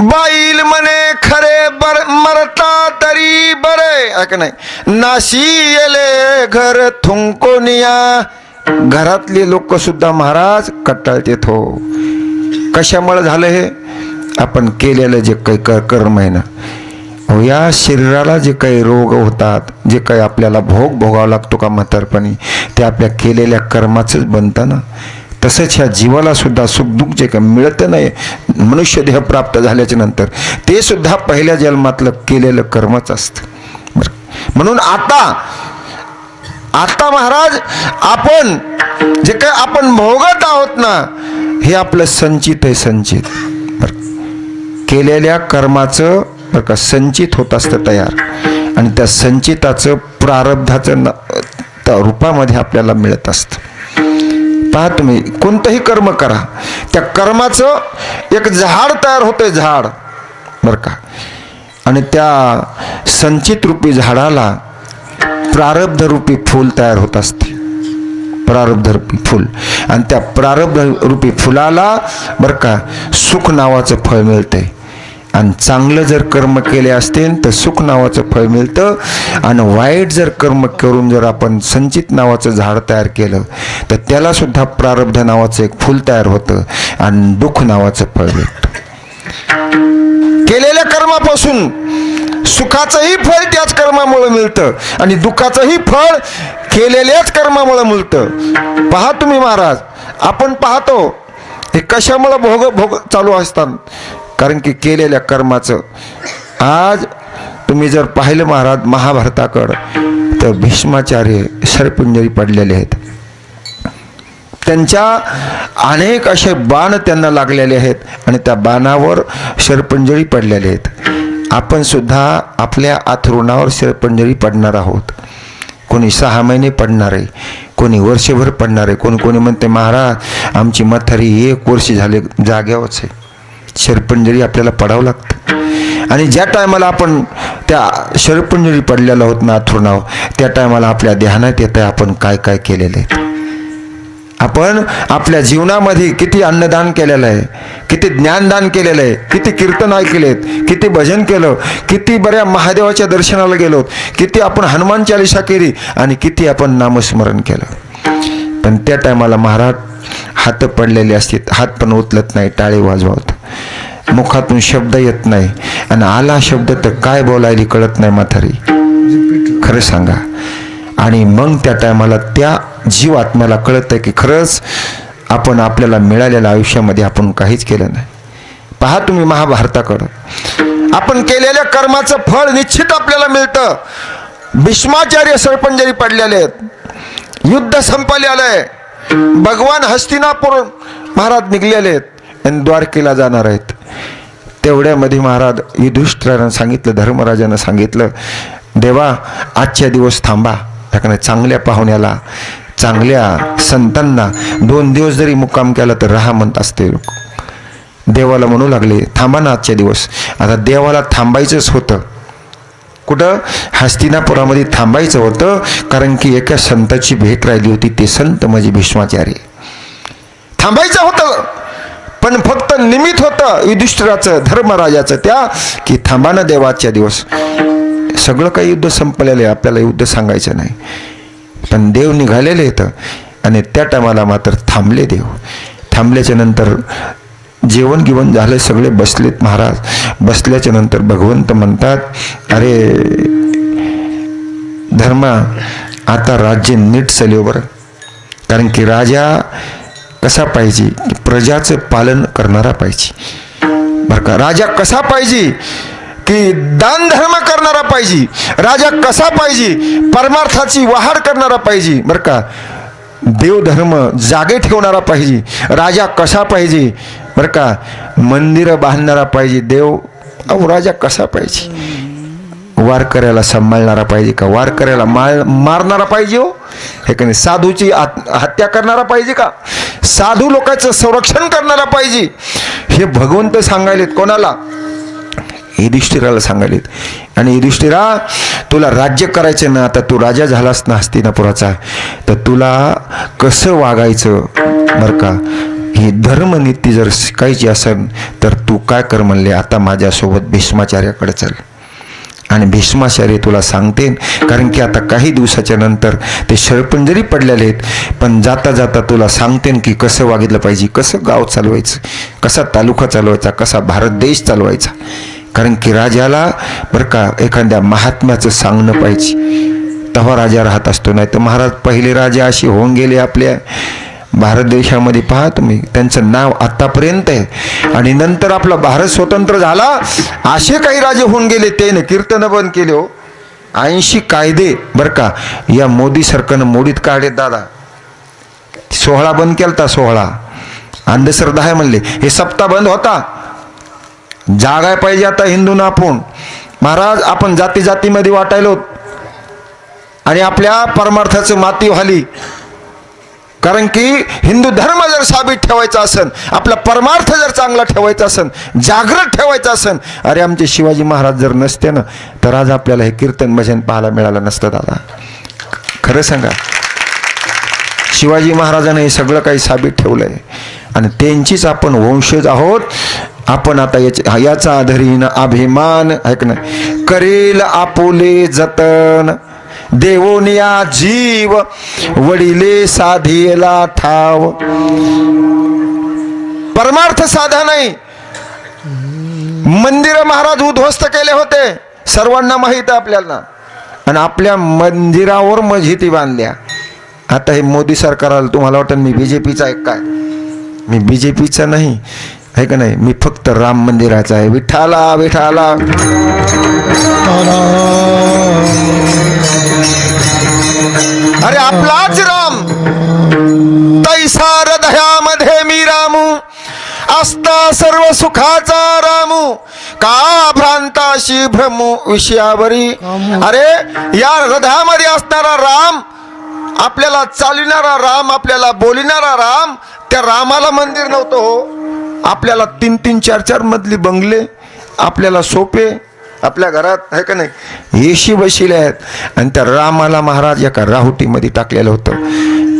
बाईल म्हणे खरे मरता तरी बरे, ऐक नाही नाशी येले घर थुंकोनिया. घरातले लोक सुद्धा महाराज कटाळतेत हो. कशामुळे झालं हे? आपण केलेलं जे काही कर्म आहे ना, या शरीराला जे काही रोग होतात, जे काही आपल्याला भोगावा लागतो का म्हातारपणी, ते आपल्या केलेल्या कर्माचंच बनतं ना. तसंच ह्या जीवाला सुद्धा सुखदुःख जे काही मिळतं नाही मनुष्य देह प्राप्त झाल्याच्या नंतर, ते सुद्धा पहिल्या जन्मातलं केलेलं कर्मच असतं. म्हणून आता महाराज आपण जे काही आपण भोगत आहोत ना, हे आपलं संचित आहे. संचित केलेल्या कर्माचं बरं का संचित होत असतं तयार, आणि त्या संचिताचं प्रारब्धाचं रूपामध्ये आपल्याला मिळत असतं. पहा तुम्ही कोणतंही कर्म करा, त्या कर्माचं एक झाड तयार होतंय, झाड बरं का, आणि त्या संचित रूपी झाडाला प्रारब्ध रूपी फूल तयार होत असते. प्रारब्ध रूपी फूल, आणि त्या प्रारब्ध रूपी फुलाला बरं का सुख नावाचं फळ मिळतंय. आणि चांगलं जर कर्म केले असतील तर सुख नावाचं फळ मिळतं, आणि वाईट जर कर्म करून जर आपण संचित नावाचं झाड तयार केलं तर त्याला सुद्धा प्रारब्ध नावाचं एक फूल तयार होतं आणि दुःख नावाचं फळ मिळतं. केलेल्या कर्मापासून सुखाचंही फळ त्याच कर्मामुळे मिळतं, आणि दुःखाचंही फळ केलेल्याच कर्मामुळे मिळतं. पहा तुम्ही महाराज, आपण पाहतो हे कशामुळे भोग चालू असतात, कारण की केलेल्या कर्माचं. आज तुम्ही जर पाहिलं महाराज महाभारताकडं, तर भीष्माचार्य शरपिंजरी पडलेले आहेत. त्यांच्या अनेक असे बाण त्यांना लागलेले आहेत, आणि त्या बाणावर शरपंजरी पडलेले आहेत. आपण सुद्धा आपल्या अथरुणावर शरपंजरी पडणार आहोत. कोणी 6 महिने पडणार आहे, कोणी वर्षभर पडणार आहे, कोणी म्हणते महाराज आमची म्हातारी 1 वर्ष झाले जाग्यावरच आहे. शरपंजरी आपल्याला पडावं लागतं. आणि ज्या टायमाला आपण त्या शरपंजरी पडलेला आहोत ना अथरुणावर, त्या टायमाला आपल्या ध्यानात येतं आपण काय काय केलेलं आहे. आपण आपल्या जीवनामध्ये किती अन्नदान केलेलं आहे, किती ज्ञानदान केलेलं आहे, किती कीर्तन ऐकलेत, किती भजन केलं, किती बऱ्या महादेवाच्या दर्शनाला गेलो, किती आपण हनुमान चालिसा केली, आणि किती आपण नामस्मरण केलं. पण त्या टायमाला महाराज हात पडलेले असतात, हात पण उचलत नाही, टाळे वाजवत, मुखातून शब्द येत नाही, आणि आला शब्द तर काय बोलायला कळत नाही म्हातारी, खरं सांगा. आणि मग त्या टायमाला त्या जीव आत्म्याला कळतं की खरंच आपण आपल्याला मिळालेल्या आयुष्यामध्ये आपण काहीच केलं नाही. पहा तुम्ही महाभारताकडं, आपण केलेल्या कर्माचं फळ निश्चित आपल्याला मिळतं. भीष्माचार्य शरपंजरी पडलेले आहेत, युद्ध संपलेलं आहे, भगवान हस्तिनापूर महाराज निघलेले आहेत आणि द्वारकेला जाणार आहेत. तेवढ्यामध्ये महाराज युधिष्ठिरानं सांगितलं, धर्मराजानं सांगितलं, देवा आजच्या दिवस थांबा, चांगल्या पाहुण्याला, चांगल्या संतांना 2 दिवस जरी मुक्काम केला तर राहा म्हणत असते लोक. देवाला म्हणू लागले थांबा ना आजच्या दिवस. आता देवाला थांबायचंच होतं, कुठं हस्तिनापुरामध्ये थांबायचं होतं, कारण की एका संताची भेट राहिली होती. ते संत म्हणजे भीष्माचार्य. थांबायचं होतं, पण फक्त निमित्त होतं युधिष्ठिराचं, धर्मराजाचं, त्या की थांबा ना देवाच्या दिवस. सगळं काही युद्ध संपलेलं आहे, आपल्याला युद्ध सांगायचं नाही, पण देव निघालेले आहेत. आणि त्या टायमाला मात्र थांबले देव. थांबल्याच्या नंतर जेवण गिवण झालं, सगळे बसलेत महाराज. बसल्याच्या नंतर भगवंत म्हणतात, अरे धर्मा, आता राज्य नीट चालव बरं. कारण की राजा कसा पाहिजे की प्रजाचं पालन करणारा पाहिजे बरं का. राजा कसा पाहिजे की दान धर्म करणारा पाहिजे. राजा कसा पाहिजे, परमार्थाची वाढ करणारा पाहिजे बरं का. देवधर्म जागे ठेवणारा पाहिजे. राजा कसा पाहिजे बरं का, मंदिरं बांधणारा पाहिजे. राजा कसा पाहिजे, वारकऱ्याला सांभाळणारा पाहिजे का, वारकऱ्याला मारणारा पाहिजे हो हे का नाही, साधूची हत्या करणारा पाहिजे का, साधू लोकांचं संरक्षण करणारा पाहिजे. हे भगवंत सांगायलेत कोणाला, युधिष्ठिराला सांगायलेत. आणि युधिष्ठिरा, तुला राज्य करायचं ना, आता तू राजा झालास ना हस्तिनापुराचा, तर तुला कसं वागायचं बरं का ही धर्मनीती जर शिकायची असेल तर तू काय कर म्हणले, आता माझ्यासोबत भीष्माचार्याकडे चल आणि भीष्माचार्य तुला सांगते. कारण की आता काही दिवसाच्या नंतर ते शरपंजरी पडलेले आहेत, पण जाता जाता तुला सांगते की कसं वागितलं पाहिजे, कसं गाव चालवायचं, कसा तालुका चालवायचा, कसा भारत देश चालवायचा. कारण की राजाला बरं का एखाद्या महात्म्याचं सांगणं पाहिजे, तेव्हा राजा राहत असतो. नाही तर महाराज पहिले राजे असे होऊन गेले आपल्या भारत देशामध्ये. पहा तुम्ही, त्यांचं नाव आतापर्यंत आहे. आणि नंतर आपला भारत स्वतंत्र झाला, असे काही राजे होऊन गेले, त्याने कीर्तन बंद केले हो. 80 कायदे बरं का या मोदी सरकारनं मोडीत काढले दादा. 16 बंद केलता, 16 अंधश्रद्धा आहे म्हणले, हे सप्ताह बंद होता. जागाय पाहिजे आता हिंदूंना आपण. महाराज आपण जाती जातीमध्ये वाटायलो आणि आपल्या परमार्थाचं माती व्हाली. कारण की हिंदू धर्म जर साबित ठेवायचा असेल, आपला परमार्थ जर चांगला ठेवायचा असेल, जागृत ठेवायचा असेल, अरे आमचे शिवाजी महाराज जर नसते ना तर आज आपल्याला हे कीर्तन भजन पाहायला मिळालं नसतं दादा. खरं सांगा, शिवाजी महाराजांनी हे सगळं काही साबित ठेवलंय आणि त्यांचीच आपण वंशज आहोत. आपण आता याचा आधारीन अभिमान ऐक ना, करेल आपुले जतन देवोनिया जीव वडिले साधीला ठाव. परमार्थ साधा नाही. मंदिर महाराज उद्ध्वस्त केले होते, सर्वांना माहित आहे आपल्याला, आणि आपल्या मंदिरावर मस्जिदी बांधल्या. आता हे मोदी सरकार आलं, तुम्हाला वाटतं मी बीजेपीचा आहे काय? मी बीजेपीचा नाही आहे का नाही, मी फक्त राम मंदिराचा आहे. विठाला विठाला. अरे आपलाच राम, तैसा हृदयामध्ये मी रामू, असता सर्व सुखाचा रामू, का भ्रांताशी भ्रमू विषयावरी. अरे या हृदयामध्ये असणारा राम, आपल्याला चालविणारा राम, आपल्याला बोलणारा राम, त्या रामाला मंदिर नव्हतं हो. आपल्याला 3-3, 4-4 मजली बंगले, आपल्याला सोपे आपल्या घरात आहे का नाही, येशी बसले आहेत. आणि त्या रामाला महाराज एका राहुटीमध्ये टाकलेलं होतं.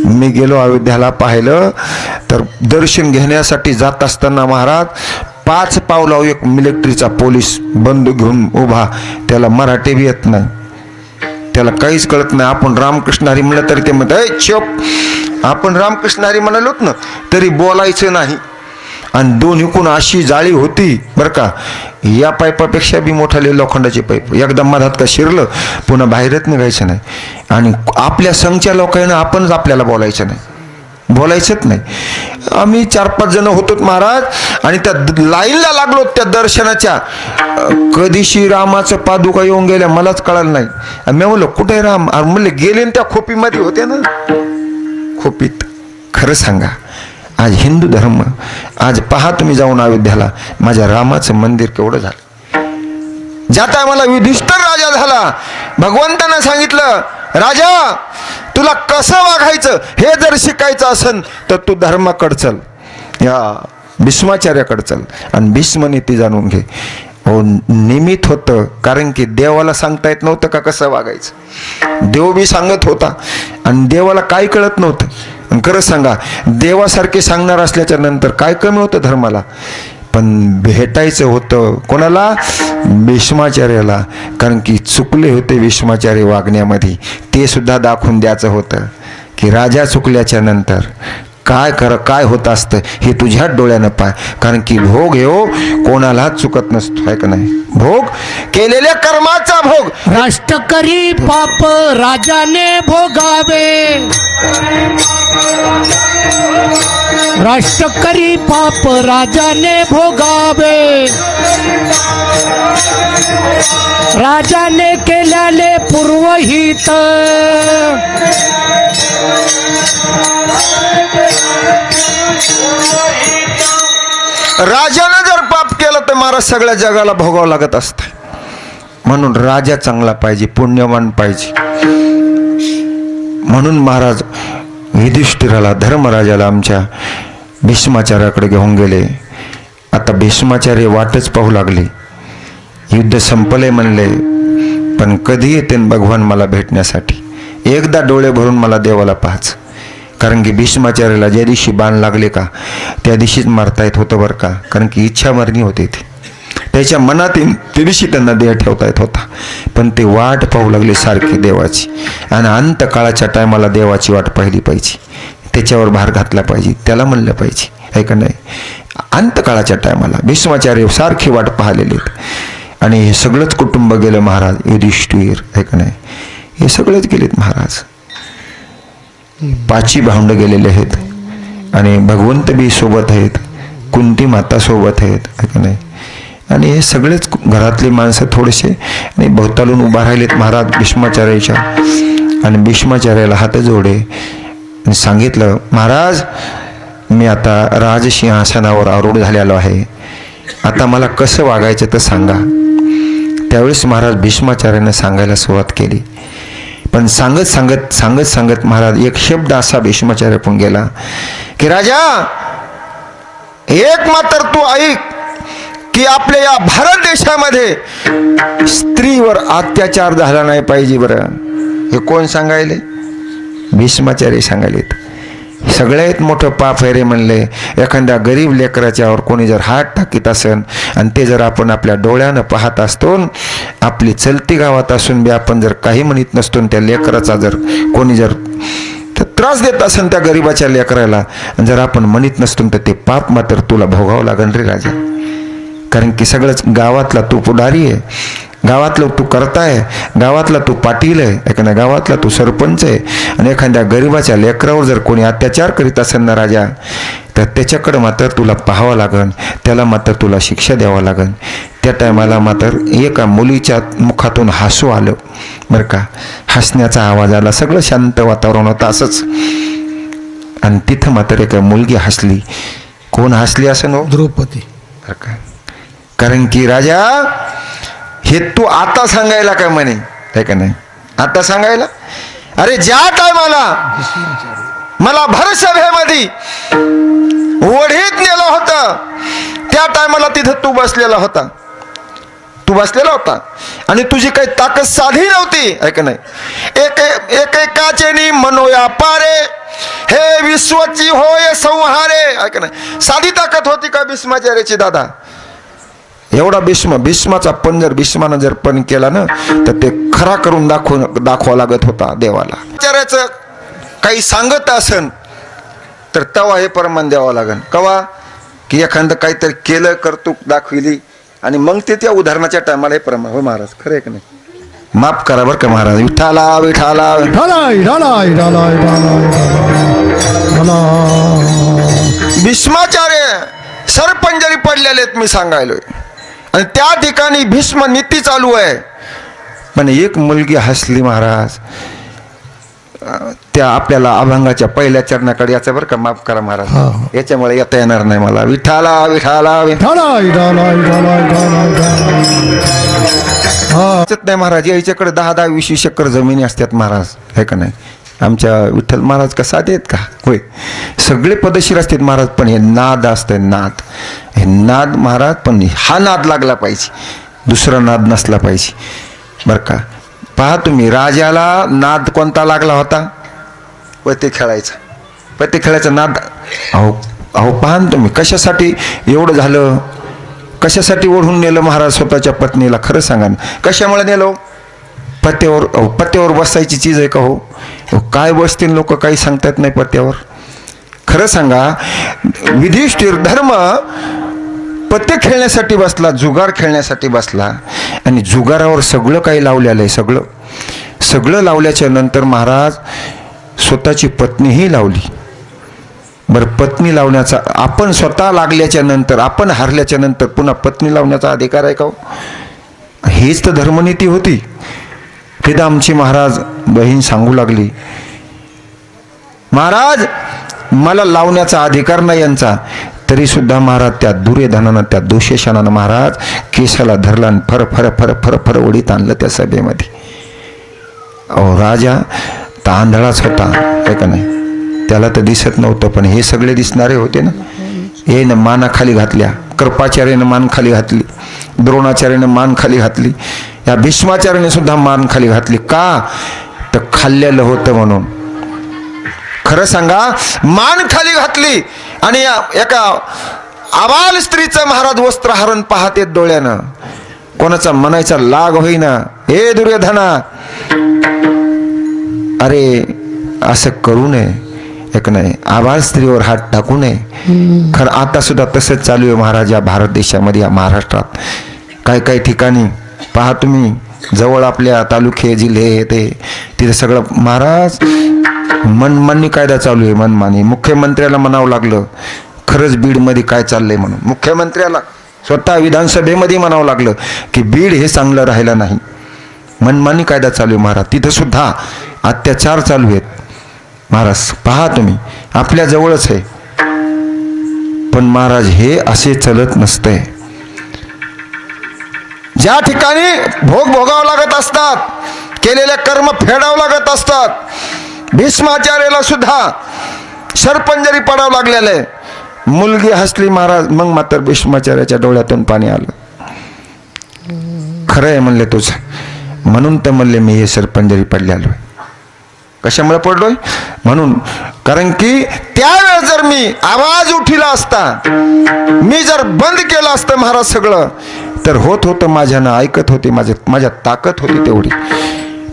मी गेलो अयोध्याला, पाहिलं तर दर्शन घेण्यासाठी जात असताना महाराज 5 पावलावर एक मिलिटरीचा पोलीस बंदूक घेऊन उभा. त्याला मराठी बी येत नाही, त्याला काहीच कळत नाही. आपण रामकृष्ण हरी म्हणलं तरी ते म्हणत चोप, आपण रामकृष्ण हरी म्हणालोत ना तरी बोलायचं नाही. आणि दोन्हीकडून अशी जाळी होती बरं का, या पाईपापेक्षा बी मोठाले लोखंडाचे पाईप. एकदम मधात का शिरलं पुन्हा बाहेरच निघायचं नाही. आणि आपल्या संघच्या लोकांना आपणच आपल्याला बोलायचं नाही, बोलायचंच नाही. आम्ही 4-5 जण होतो महाराज, आणि त्या लाईनला लागलो त्या दर्शनाच्या. कधीशी रामाचं पादुका येऊन गेल्या मलाच कळालं नाही. मी म्हणलो कुठे राम? म्हणले गेले त्या खोपीमध्ये होते ना, खोपीत. खरं सांगा, आज हिंदू धर्म, आज पहा तुम्ही जाऊन अयोध्याला, माझ्या रामाचं मंदिर केवढं झालं. ज्या टायमाला युधिष्ठिर राजा झाला, भगवंतानं सांगितलं राजा तुला कसं वागायचं हे जर शिकायचं असेल तर तू धर्माकडे चल, या भीष्माचार्याकडे चल आणि भीष्मनीती जाणून घे. हो, निमित्त होतं. कारण की देवाला सांगता येत नव्हतं का कसं वागायचं, देव बी सांगत होता आणि देवाला काय कळत नव्हतं. आणि खरं सांगा, देवासारखे सांगणार असल्याच्या नंतर काय कमी होतं धर्माला. पण भेटायचं होतं कोणाला? भीष्माचार्याला. कारण की चुकले होते भीष्माचार्य वागण्यामध्ये, ते सुद्धा दाखवून द्यायचं होतं की राजा चुकल्याच्या नंतर काय होत असतं हे तुझ्याच डोळ्यानं पाय. कारण की भोग हो कोणालाच चुकत नसतो, आहे का नाही. भोग केलेल्या कर्माचा भोग राष्ट्रकरी पाप राजाने भोगावे, राष्ट्रकरी पाप राजाने भोगावे, राजाने केल्याले पूर्वहित, राजानं जर पाप केलं तर महाराज सगळ्या जगाला भोगावं लागत असतं. म्हणून राजा चांगला पाहिजे, पुण्यवान पाहिजे. म्हणून महाराज युधिष्ठिराला, धर्मराजाला आमच्या भीष्माचार्याकडे घेऊन गेले. आता भीष्माचार्य वाटच पाहू लागले, युद्ध संपले म्हणले, पण कधी येते भगवान मला भेटण्यासाठी, एकदा डोळे भरून मला देवाला पाहायचं. कारण की भीष्माचार्याला ज्या दिवशी बाण लागले का त्या दिवशीच मारता येत होतं बरं का, कारण की इच्छा मरणी होते ती त्याच्या मनात त्या दिवशी त्यांना देह ठेवता येत होता. पण ते वाट पाहू लागले सारखी देवाची, आणि अंतकाळाच्या टायमाला देवाची वाट पाहिली पाहिजे, त्याच्यावर भार घातला पाहिजे, त्याला म्हणलं पाहिजे आहे का नाही. अंतकाळाच्या टायमाला भीष्माचार्य सारखी वाट पाहिलेली आहेत. आणि हे सगळंच कुटुंब गेलं महाराज, युधिष्ठिर आहे का नाही, हे सगळेच गेलेत महाराज. 5 भावंड गेलेले आहेत, आणि भगवंत बी सोबत आहेत, कुंती माता सोबत आहेत आहे का नाही. आणि हे सगळेच घरातली माणसं थोडेसे आणि भोवतालून उभा राहिलेत महाराज भीष्माचार्याच्या. आणि भीष्माचार्याला हात जोडे आणि सांगितलं, महाराज मी आता राजसिंहासनावर आरूढ झालेलो आहे, आता मला कसं वागायचं तर सांगा. त्यावेळेस महाराज भीष्माचार्याने सांगायला सुरुवात केली. पण सांगत सांगत सांगत सांगत महाराज एक शब्द असा भीष्माचार्य पण गेला की राजा, एक मात्र तू ऐक की आपल्या या भारत देशामध्ये स्त्रीवर अत्याचार झाला नाही पाहिजे बरं. हे कोण सांगायले? भीष्माचार्य सांगायलेत. सगळ्यात मोठं पाप आहे रे म्हणले, एखाद्या गरीब लेकराच्यावर कोणी जर हात टाकीत असेल आणि ते जर आपण आपल्या डोळ्यानं पाहत असतो, आपली चलती गावात असून बी आपण जर काही म्हणत नसतो, त्या लेकराचा जर कोणी जर त्रास देत असेल त्या गरीबाच्या लेकराला जर आपण म्हणत नसतो, तर ते पाप मात्र तुला भोगावं लागेल रे राजा. कारण की सगळंच गावातला तू पुढारी आहे, गावातलं तू करताय, गावातला तू पाटील आहे, एखाद्या गावातला तू सरपंच आहे, आणि एखाद्या गरीबाच्या लेकरावर जर कोणी अत्याचार करीत असेल ना राजा, तर त्याच्याकडं मात्र तुला पाहावं लागन, त्याला मात्र तुला शिक्षा द्यावं लागन. त्या टायमाला मात्र एका मुलीच्या मुखातून हसू आलं बरं का, हसण्याचा आवाज आला, सगळं शांत वातावरण होतं असंच. आणि तिथं मात्र एका मुलगी हसली. कोण हसली असं नो? द्रौपदी बरं का. कारण की राजा हे तू आता सांगायला काय म्हणे आहे का नाही, आता सांगायला. अरे ज्या टायमाला मला भरसभेमध्ये ओढीत नेलं होतं त्या टायमाला तिथं तू बसलेला होता, तू बसलेला होता, आणि तुझी काही ताकद साधी नव्हती आहे का नाही. एकेकाचे मनोया पारे हे विश्वची होय संहारे आहे का नाही. साधी ताकद होती का भीष्माचार्याची दादा? एवढा भीष्माचा पण जर भीष्मानं जर पण केला ना, तर ते खरा करून दाखवा लागत होता देवाला. आचार्याचं काही सांगत असन तर तवा हे परमान द्यावं लागन. कवा की एखादं काहीतरी केलं, कर्तुक दाखविली, आणि मग ते त्या उदाहरणाच्या टायमाला हे प्रमाण. हो महाराज, खरं आहे का नाही? माफ करा बरं का महाराज. विठाला विठाला भीष्माचार्य सरपंजरी पडलेलेत मी सांगायलोय, आणि त्या ठिकाणी भीष्म नीती चालू आहे. पण एक मुलगी हसली महाराज, त्या आपल्याला अभंगाच्या पहिल्या चरणाकडे याचं बरं का. माफ करा महाराज, याच्यामुळे येता येणार नाही मला. विठाला विठाला नाही महाराज. याच्याकडे 10-10, 20 एकर जमिनी असतात महाराज आहे का नाही. आमच्या विठ्ठल महाराज का साधे आहेत का? होय, सगळे पदशीर असतात महाराज. पण हे नाद असते, नाद, हे नाद महाराज. पण हा नाद लागला पाहिजे, दुसरा नाद नसला पाहिजे बरं का. पहा तुम्ही, राजाला नाद कोणता लागला होता? पत्ते खेळायचा, पत्ते खेळायचा नाद. अहो पहा तुम्ही, कशासाठी एवढं झालं, कशासाठी ओढून नेलं महाराज स्वतःच्या पत्नीला? खरं सांगा ना, कशामुळे नेलं? पत्त्यावर बसायची चीज आहे का? हो, काय बसतील लोक, काही सांगता येत नाही पत्त्यावर. खरं सांगा, युधिष्ठिर धर्म पत्ते खेळण्यासाठी बसला, जुगार खेळण्यासाठी बसला, आणि जुगारावर सगळं काही लावलेलं आहे. सगळं लावल्याच्या नंतर महाराज स्वतःची पत्नीही लावली. बरं, पत्नी लावण्याचा, आपण स्वतः लागल्याच्या नंतर, आपण हारल्याच्या नंतर पुन्हा पत्नी लावण्याचा अधिकार आहे का? हेच तर धर्मनीती होती. फिदा आमची महाराज बहीण सांगू लागली, महाराज मला लावण्याचा अधिकार नाही यांचा. तरी सुद्धा महाराज त्या दुर्योधनानं, त्या दुःशासनानं महाराज केसाला धरला आणि फर फर फर फर फर ओढीत आणलं त्या सभेमध्ये. अहो राजा तांदळाच होता आहे का नाही, त्याला तर दिसत नव्हतं, पण हे सगळे दिसणारे होते ना. हे न माना खाली घातल्या, कृपाचार्यानं मान खाली घातली, द्रोणाचार्यानं मान खाली घातली, या भीष्माचार्याने सुद्धा मान खाली घातली. का? तर खाल्लेलं होतं म्हणून. खरं सांगा, मान खाली घातली आणि एका आबाल स्त्रीचं महाराज वस्त्रहरण पाहते डोळ्यानं. कोणाचा म्हणायचा लाग होईना, हे दुर्योधना, अरे असं करू नये, एक नाही आबाल स्त्रीवर हात टाकू नये. खरं आता सुद्धा तसंच चालू आहे महाराज या भारत देशामध्ये, या महाराष्ट्रात. काही ठिकाणी पहा तुम्ही, जवळ आपल्या तालुके जिल्हे ते तिथे सगळं महाराज मनमानी कायदा चालू आहे. मनमानी मुख्यमंत्र्याला म्हणावं लागलं खरंच बीडमध्ये काय चाललंय म्हणून. मुख्यमंत्र्याला स्वतः विधानसभेमध्ये म्हणावं लागलं की बीड हे चांगलं राहिलं नाही. मनमानी कायदा चालू आहे महाराज. तिथं सुद्धा अत्याचार चालू आहेत महाराज. पहा तुम्ही, आपल्या जवळच आहे. पण महाराज हे असे चलत नसतंय. ज्या ठिकाणी भोग भोगावं लागत असतात, केलेले कर्म फेडावं लागत असतात, भीष्माचार्याला सुद्धा शरपंजरी पडावं लागलेलं आहे. मुलगी हसली महाराज, मग मात्र भीष्माचार्याच्या डोळ्यातून पाणी आलं. खरं आहे म्हणले तुझं, म्हणून तर म्हणले मी हे शरपंजरी पडलेलोय. कशामुळे पडलोय म्हणून, कारण की त्यावेळेस जर मी आवाज उठिला असता, मी जर बंद केलं असतं महाराज सगळं, तर होतं माझ्यानं, ऐकत होते, माझ्या ताकद होती तेवढी.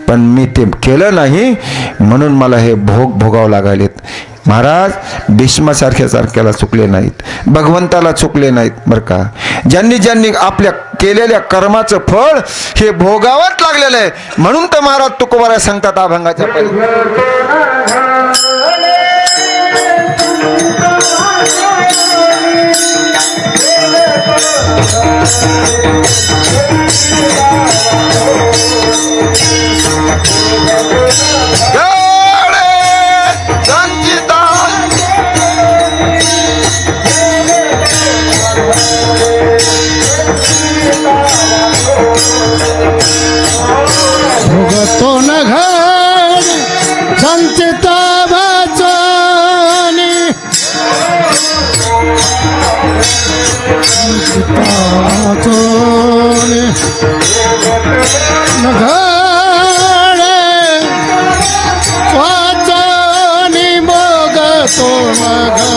पण मी ते केलं नाही, म्हणून मला हे भोग भोगावं लागायलेत महाराज. भीष्मासारख्याला चुकले नाहीत, भगवंताला चुकले नाहीत बरं का. ज्यांनी आपल्या केलेल्या कर्माचं फळ हे भोगावंच लागलेलं आहे. म्हणून तर महाराज तुकोबारा सांगतात अभंगाच्या भोगतो न घर संचिता वाचनी, न घर वाचनी, भोगतो न घर.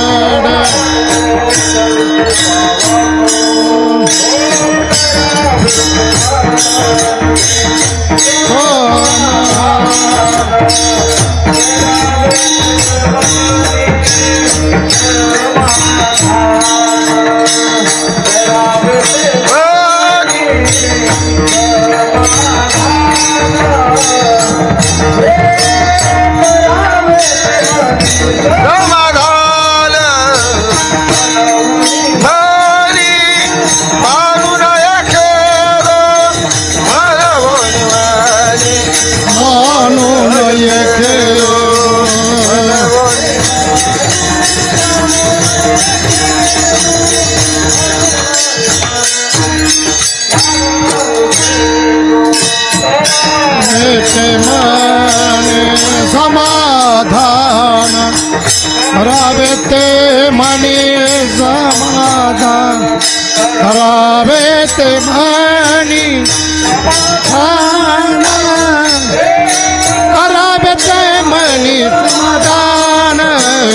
समाधान करावे ते मनी समाधान, करावे ते मनी करावे ते मनी समाधान,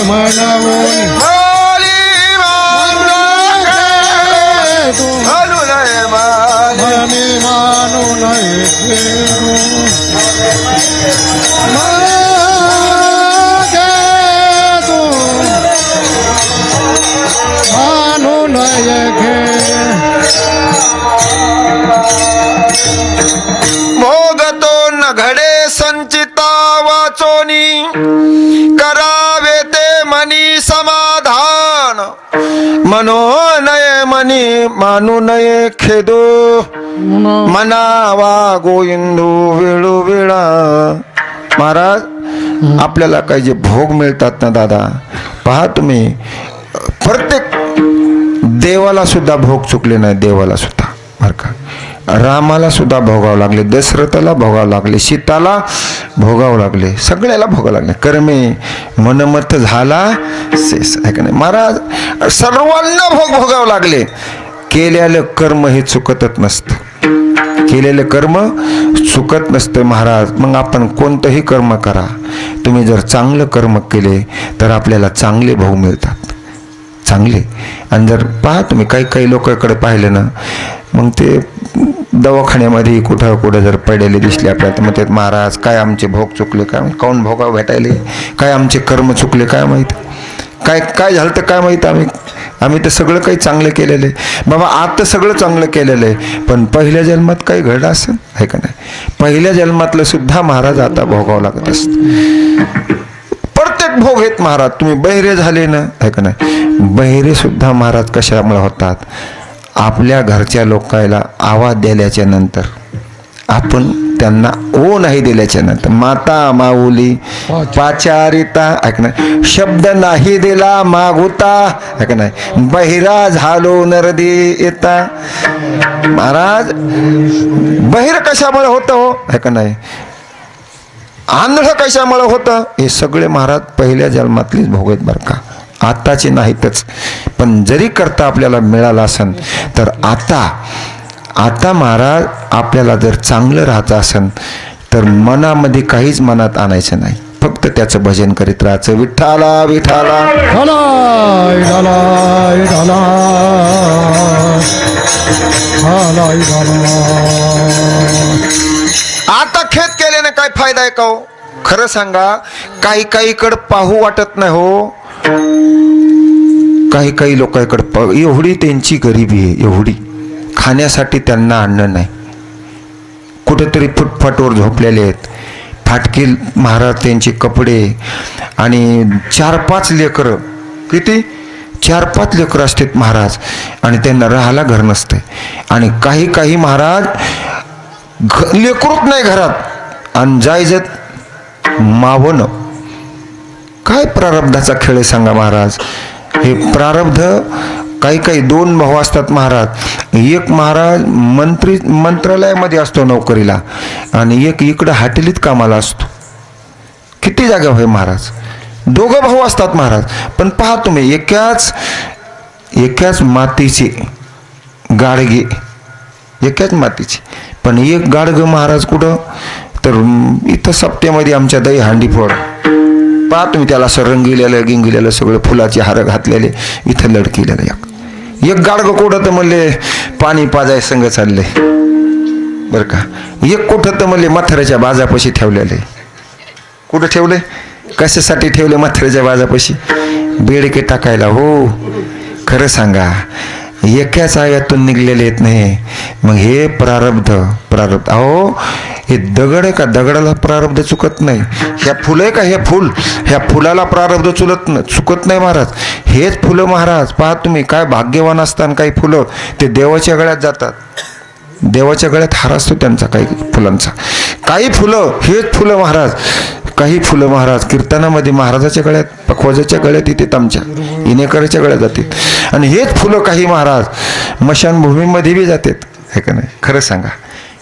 म्हणून मनी मानू नये भोगतो न घडे संचिता वाचोनी, करावे ते मनी समाधान, मनो नये मनी मानू नये खेदो, मनावा गोविंदू वेळो वेळा. महाराज आपल्याला काही जे भोग मिळतात ना दादा, पहा तुम्ही, प्रत्येक देवाला सुद्धा भोग चुकले नाही. देवाला सुद्धा बरं का, रामाला सुद्धा भोगावं लागले, दशरथाला भोगावं लागले, सीताला भोगावं लागले, सगळ्याला भोगावं लागले. कर्मे मनमत झाला शेष, आहे का नाही महाराज. सर्वांना भोग भोगावं लागले. केलेलं कर्म हे चुकतच नसतं, केलेलं कर्म चुकत नसतं महाराज. मग आपण कोणतंही कर्म करा, तुम्ही जर चांगलं कर्म केले तर आपल्याला चांगले भाऊ मिळतात, चांगले. आणि जर पहा तुम्ही काही काही लोकांकडे पाहिलं ना, मग ते दवाखान्यामध्ये कुठं जर पडलेले दिसले आपल्याला तर म्हणतात महाराज काय आमचे भोग चुकले काय माहीत, काऊन भोगा भेटायले, काय आमचे कर्म चुकले काय माहीत, काय काय झालं तर काय माहीत, आम्ही तर सगळं काही चांगलं केलेलं आहे बाबा. आता सगळं चांगलं केलेलं आहे, पण पहिल्या जन्मात काही घडलं असेल आहे का नाही. पहिल्या जन्मातलं सुद्धा महाराज आता भोगावं लागत असतं. प्रत्येक भोग आहेत महाराज. तुम्ही बहिरे झाले ना आहे का नाही, बहिरे सुद्धा महाराज कशामुळे होतात, आपल्या घरच्या लोकांना आवाज दिल्याच्या नंतर, आपण त्यांना ओ नाही दिल्याच्या नंतर, माता माऊली पाचारिता ऐक नाही, शब्द नाही दिला मागुता ऐक नाही, बहिरा झालो नरदी येता. महाराज बहिर कशामुळे होतं हो ऐक नाही, आंधळ कशामुळे होतं, हे सगळे महाराज पहिल्या जन्मातलीच भोग आहेत बरं का, आताचे नाहीतच. पण जरी करता आपल्याला मिळाला असेल तर आता महाराज आपल्याला जर चांगलं राहायचं असेल तर मनामध्ये काहीच मनात आणायचं नाही, फक्त त्याचं भजन करीत राहायचं. विठ्ठला विठ्ठला ढालाय ढालाय ढालाय ढालाय. आता खेद केल्याने काय फायदा आहे का हो, खरं सांगा. काही पाहू वाटत नाही हो, काही लोकांकडे एवढी त्यांची गरिबी आहे, एवढी खाण्यासाठी त्यांना अन्न नाही, कुठेतरी फुटफाटवर झोपलेले आहेत, फाटके महाराज त्यांचे कपडे, आणि 4-5 लेकरं, किती 4-5 लेकरं असतात महाराज, आणि त्यांना राहायला घर नसते. आणि काही महाराज लेकरूच नाही घरात, आणि जायजत मावणं. काय प्रारब्धाचा खेळ आहे सांगा महाराज. हे प्रारब्ध काही 2 भाऊ असतात महाराज, एक महाराज मंत्रालयामध्ये असतो नोकरीला, आणि एक इकडं हाटेलीत कामाला असतो. किती जागा होय महाराज, 2 भाऊ असतात महाराज. पण पहा तुम्ही, एकाच मातीचे गाडगे, एकाच मातीचे, पण एक गाडगं महाराज कुठं तर इथं सप्त्यामध्ये आमच्या दही हांडी फोड. पहा तुम्ही, त्याला असं रंगिलेलं गिंगिलेलं सगळं फुलाचे हार घातलेले, इथं लडकिलेलं एक गाडगं कुठं तर म्हणले पाणी पाजाय संग चालले बरं का. एक कुठं तर म्हणले म्हाताऱ्याच्या बाजापाशी ठेवलेले. कुठं ठेवले, कशासाठी ठेवले म्हाताऱ्याच्या बाजापाशी, बेडके टाकायला हो. खरं सांगा, एकाच आयातून निघलेले येत नाही. मग हे प्रारब्ध अहो, हे दगड आहे का, दगडाला प्रारब्ध चुकत नाही. ह्या फुलं आहे का, हे फुल, ह्या फुलाला प्रारब्ध चुकत नाही महाराज. हेच फुलं महाराज, पहा तुम्ही काय भाग्यवान असतात. काही फुलं ते देवाच्या गळ्यात जातात, देवाच्या गळ्यात हार असतो त्यांचा, काही फुलांचा. काही फुलं हेच फुलं महाराज, काही फुलं महाराज कीर्तनामध्ये महाराजाच्या गळ्यात, पखवाजाच्या गळ्यात येतात, आमच्या इनेकराच्या गळ्यात जातात. आणि हेच फुलं काही महाराज मशानभूमीमध्ये बी जातात हे का नाही. खरं सांगा,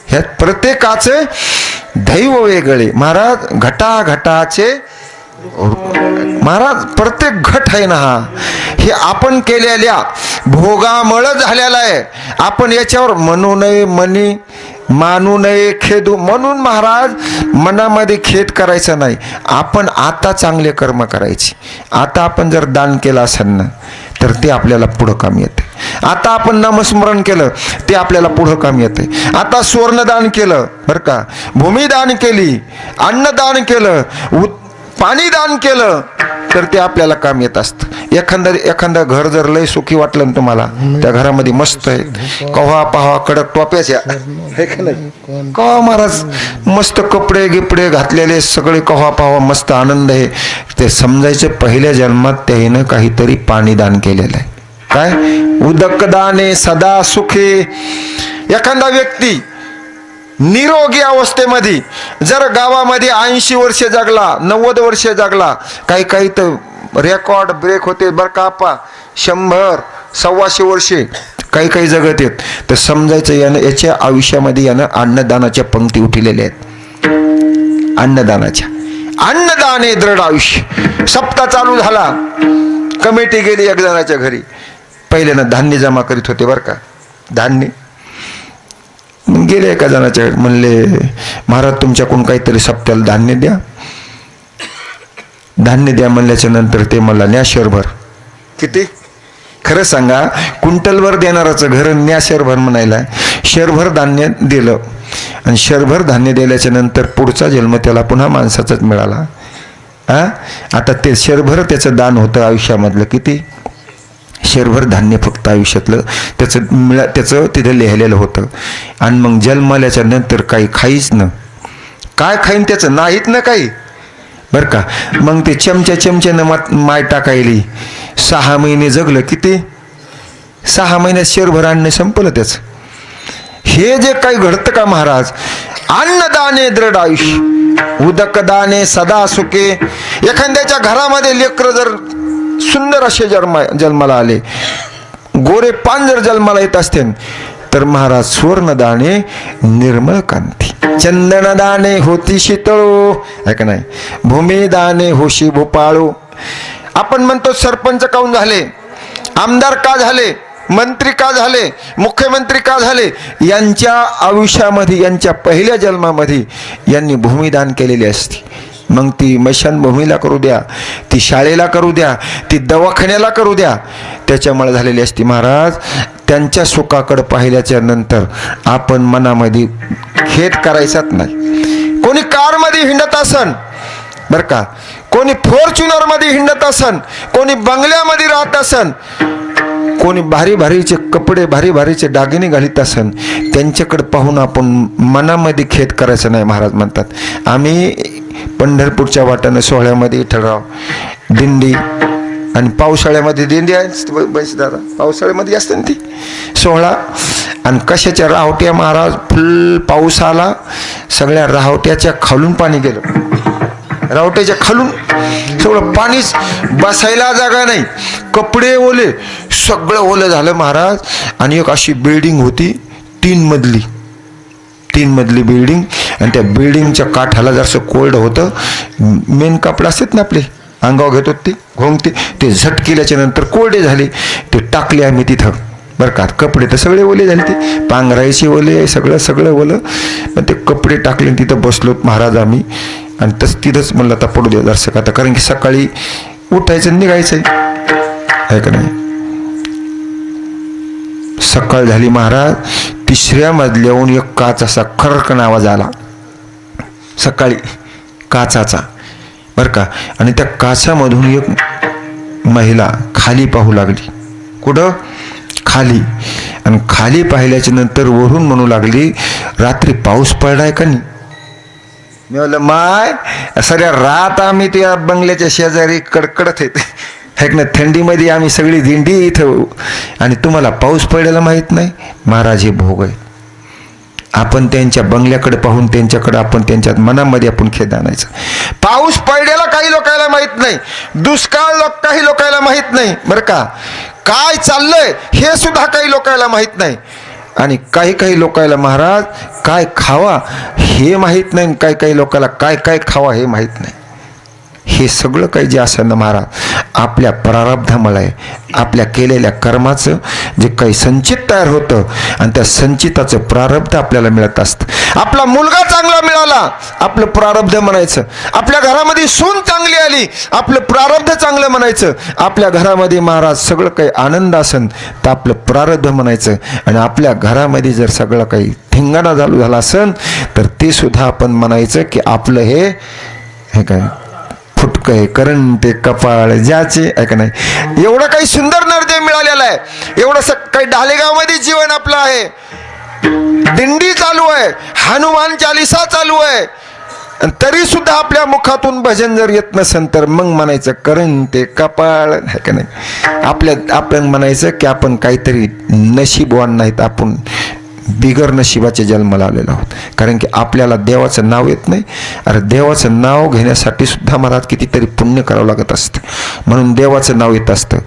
ह्यात प्रत्येकाचे दैव वेगळे महाराज. घटाघटाचे महाराज, प्रत्येक घट आहे ना हा, हे आपण केलेल्या भोगामुळे झालेला आहे. आपण याच्यावर म्हणू नये, मानू नये, खेदू म्हणून महाराज मनामध्ये खेद करायचा नाही. आपण आता चांगले कर्म करायचे. आता आपण जर दान केलं असेल ना तर ते आपल्याला पुढं काम येते. आता आपण नामस्मरण केलं ते आपल्याला पुढं काम येते. आता स्वर्णदान केलं बरं का, भूमिदान केली, अन्नदान केलं, पाणी दान केलं तर ते आपल्याला काम येत असतं. एखादं घर जर लय सुखी वाटलं ना तुम्हाला, त्या घरामध्ये मस्त आहे, कव्हा पाहा कडक टोप्याच्या कव्हा महाराज, मस्त कपडे गिपडे घातलेले सगळे, कव्हा पाहा मस्त आनंद आहे, ते समजायचं पहिल्या जन्मात त्याने काहीतरी पाणी दान केलेलं आहे. काय उदक दाने सदा सुखी. एखादा व्यक्ती निरोगी अवस्थेमध्ये जर गावामध्ये 80 वर्ष जगला, 90 वर्ष जगला, काही तर रेकॉर्ड ब्रेक होते बरं का आपा, 100-125 वर्षे काही जगत आहेत, तर समजायचं यानं याच्या आयुष्यामध्ये यानं अन्नदानाच्या पंक्ती उठलेल्या आहेत. अन्नदान दृढ आयुष्य. सप्ताह चालू झाला, कमिटी गेली एक जणाच्या घरी, पहिल्यानं धान्य जमा करीत होते बरं का, धान्य. गेले एका जणाच्या, म्हणले महाराज तुमच्याकडून काहीतरी सप्त्याला धान्य द्या. धान्य द्या म्हणल्याच्या नंतर ते मला न्या शहरभर. किती खरं सांगा, क्विंटलभर देणाराचं घर न्या शहरभर म्हणायला शहरभर धान्य दिलं आणि शहरभर धान्य दिल्याच्या नंतर पुढचा जन्म त्याला पुन्हा माणसाचाच मिळाला. आता ते शहरभर त्याचं दान होतं आयुष्यामधलं. किती शहरभर धान्य फक्त आयुष्यातलं त्याचं तिथे लिहिलेलं होतं. आणि मग जन्माल्याच्या नंतर काही खाईच न, काय खाईन त्याचं नाहीत ना काही, बरं का. मग ते चमच्यानं माय टाकायली. 6 महिने जगलं. किती 6 महिन्यात शहरभर अन्न संपलं त्याचं. हे जे काही घडतं का महाराज, अन्नदाने दृढ आयुष्य, उदक दाने सदा सुखे. एखाद्याच्या घरामध्ये लेकरं जर सुंदर असे जन्माला आले, गोरे पान जर जन्माला येत असतील तर महाराज सुवर्णदाने निर्मळ कांती, चंदनदाने होती शीतळो, आहे का नाही, भूमिदाने होशी भोपाळो. आपण म्हणतो सरपंच काऊन झाले, आमदार का झाले, मंत्री का झाले, मुख्यमंत्री का झाले, यांच्या आयुष्यामध्ये यांच्या पहिल्या जन्मामध्ये यांनी भूमिदान केलेली असते. मग ती मशानभूमीला करू द्या, ती शाळेला करू द्या, ती दवाखान्याला करू द्या, त्याच्यामुळे झालेली असते. महाराज त्यांच्या सुखाकडे पाहिल्याच्या नंतर आपण मनामध्ये खेद करायचाच नाही. कोणी कारमध्ये हिंडत असन बरं का, कोणी फॉर्च्युनरमध्ये हिंडत असन, कोणी बंगल्यामध्ये राहत असन, कोणी भारी भारीचे कपडे भारी भारीचे दागिने घालीत असन, त्यांच्याकडे पाहून आपण मनामध्ये खेद करायचं नाही. महाराज म्हणतात आम्ही पंढरपूरच्या वाटानं सोहळ्यामध्ये ठराव दिंडी, आणि पावसाळ्यामध्ये दिंडी आहे बस दादा, पावसाळ्यामध्ये असते ना ती सोहळा, आणि कशाच्या राहोट्या महाराज, फुल पाऊस आला, सगळ्या राहोट्याच्या खालून पाणी गेलं, रावट्याच्या खालून सगळं पाणीच, बसायला जागा नाही, कपडे ओले, सगळं ओलं झालं महाराज. आणि एक अशी बिल्डिंग होती 3 मजली बिल्डिंग, आणि त्या बिल्डिंगच्या काठाला जरासं कोल्ड होतं. मेन कपडे असतात ना आपले अंगावर घेतो ते घोंगते, ते झटकेल्याच्या नंतर कोरडे झाले. ते टाकले आम्ही तिथं बरं का. कपडे तर सगळे ओले झाले, ते पांघरायचे ओले, सगळं ओलं, पण ते कपडे टाकले तिथं बसलोत महाराज आम्ही. आणि तिथंच म्हणलं आता पडू द्या दर्शक आता, कारण की सकाळी उठायचं निघायचंय, आहे का नाही. सकाळ झाली महाराज, 3ऱ्या मजल्याहून एक काच असा खरकन आवाज आला सकाळी, काचाचा बरं का. आणि त्या काचामधून एक महिला खाली पाहू लागली. कुठं खाली, आणि खाली पाहिल्याच्या नंतर वरून म्हणू लागली रात्री पाऊस पडलाय का नाही. मी म्हणलं माय सगळ्या रात आम्ही त्या बंगल्याच्या शेजारी कडकडत आहेत, है ना, थंडीमध्ये आम्ही सगळी दिंडी इथं, आणि तुम्हाला पाऊस पडलेला माहीत नाही. महाराज हे भोग आहे. आपण त्यांच्या बंगल्याकडे पाहून त्यांच्याकडे आपण त्यांच्या मनामध्ये आपण खेद आणायचं. पाऊस पडलेला काही लोकांना माहीत नाही, दुष्काळ काही लोकांना माहीत नाही बरं का, काय चाललंय हे सुद्धा काही लोकांना माहीत नाही. आणि काही लोकांना महाराज काय खावा हे माहीत नाही, काही लोकांना काय खावा हे माहीत नाही. हे सगळं काही जे असेल ना महाराज आपल्या प्रारब्धामुळे आहे. आपल्या केलेल्या कर्माचं जे काही संचित तयार होतं, आणि त्या संचिताचं प्रारब्ध आपल्याला मिळत असतं. आपला मुलगा चांगला मिळाला, आपलं प्रारब्ध म्हणायचं. आपल्या घरामध्ये सून चांगली आली, आपलं प्रारब्ध चांगलं म्हणायचं. आपल्या घरामध्ये महाराज सगळं काही आनंद असन तर आपलं प्रारब्ध म्हणायचं. आणि आपल्या घरामध्ये जर सगळं काही धिंगाणा चालू झाला असन तर ते सुद्धा आपण म्हणायचं की आपलं हे काय फुटकं आहे, करंट ते कपाळ ज्याचे, ऐका नाही. एवढं काही सुंदर नर्दे मिळालेला आहे, एवढं काही ढालेगावमध्ये जीवन आपलं आहे, दिंडी चालू आहे, हनुमान चालिसा चालू आहे, तरी सुद्धा आपल्या मुखातून भजन जर येत नसेल तर मग म्हणायचं करंट ते कपाळ, आहे का नाही. आपण म्हणायचं की आपण काहीतरी नशीबवान नाहीत, आपण बिगर नशिबाचे जन्माला आलेलो आहोत. कारण की आपल्याला देवाचं नाव येत नाही. अरे देवाचं नाव घेण्यासाठी सुद्धा महाराज कितीतरी पुण्य करावं लागत असतं, म्हणून देवाचं नाव येत असतं.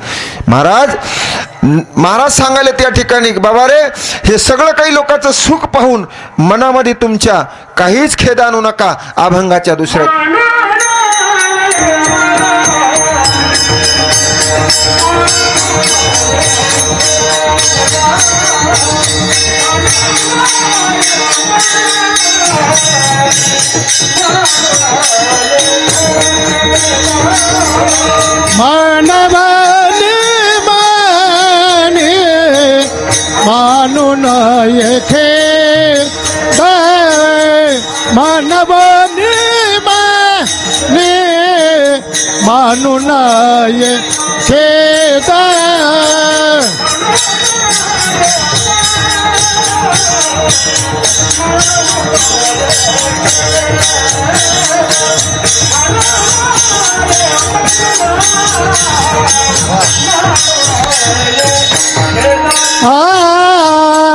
महाराज सांगायला त्या ठिकाणी बाबा रे, हे सगळं काही लोकांचं सुख पाहून मनामध्ये तुमच्या काहीच खेद आणू नका. अभंगाच्या दुसऱ्या Oh, मानवनी माने मानू नये खेद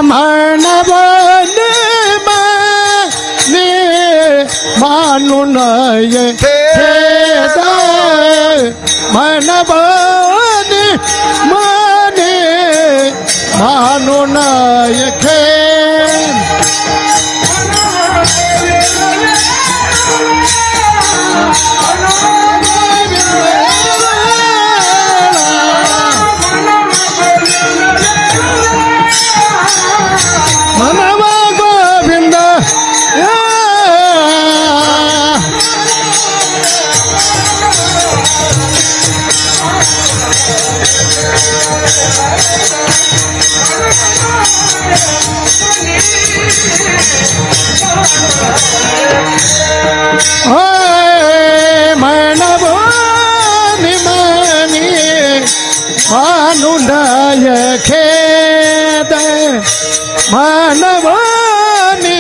मानवनी माने मानू नये खेद मानवनी माने मानू नये खेद मनवा गोविंद मनवानी मनी मानुंडय खेद मानवानी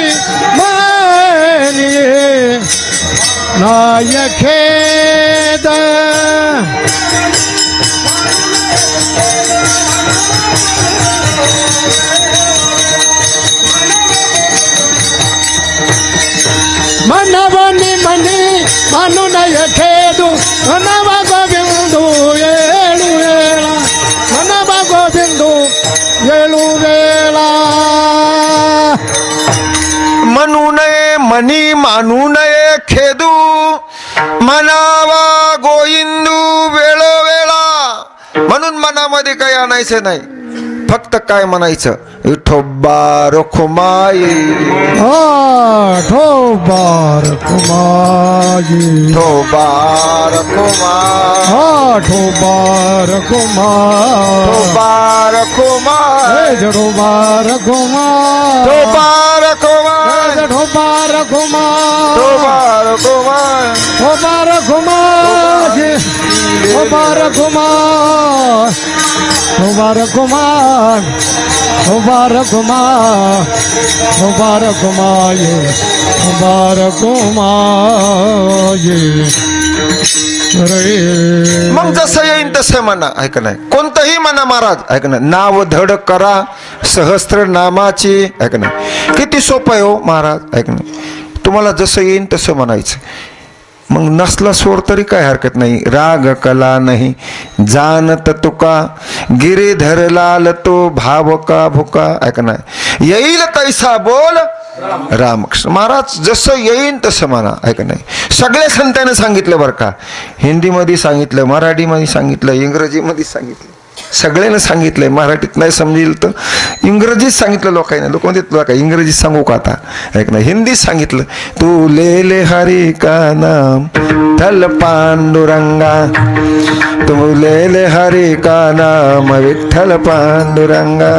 मनी नाय खेद मनवनी मनी मानु नय खेदु मनव गोविंदु ಏಳು ವೇಳ मनव गोविंदु ಏಳು ವೇಳ म्हणू नये मनी मानू नये खेदू मनावा गोविंदू वेळोवेळा. म्हणून मनामध्ये काही आणायचं नाही, फक्त काय म्हणायचं विठोबा रखुमाई ठोबार कुमारी ठोबा रखुमाई ठोबार कुमार ठोबा रखुमाई ठोबार कुमार ठोबा रखुमाई ठोबार कुमार ठोबा रखुमाई ठोबार कुमार ठोबार कुमार ठोबार कुमार ठोबार कुमार ठोबार कुमार ठोबार कुमार रे. मग जसं येईन तसं म्हणा, ऐक नाही कोणतंही म्हणा महाराज, ऐक ना नाव धड करा सहस्त्र नामाची, ऐक नाही किती सोपं आहे हो महाराज, ऐक नाही तुम्हाला जसं येईन तसं म्हणायचं. मग नसला स्वर तरी काय हरकत नाही. राग कला नाही जानत तुका गिरीधर लाल तो भाव का भुका, ऐक नाही येईल तैसा बोल रामकृष्ण. महाराज जसं येईन तसं म्हणा, ऐक नाही सगळ्या संतांनी सांगितलं बरं का, हिंदीमध्ये सांगितलं, मराठीमध्ये सांगितलं, इंग्रजीमध्ये सांगितलं, सगळ्यांना सांगितलंय. मराठीत नाही समजेल तर इंग्रजीत सांगितलं लोकांना. लोक म्हणतात तुला काय इंग्रजीत सांगू का आता, ऐक ना हिंदीत सांगितलं. तू ले हरी का नाम थल पांडुरंगा, तू ले हरी का नाम विठ्ठल पांडुरंगा,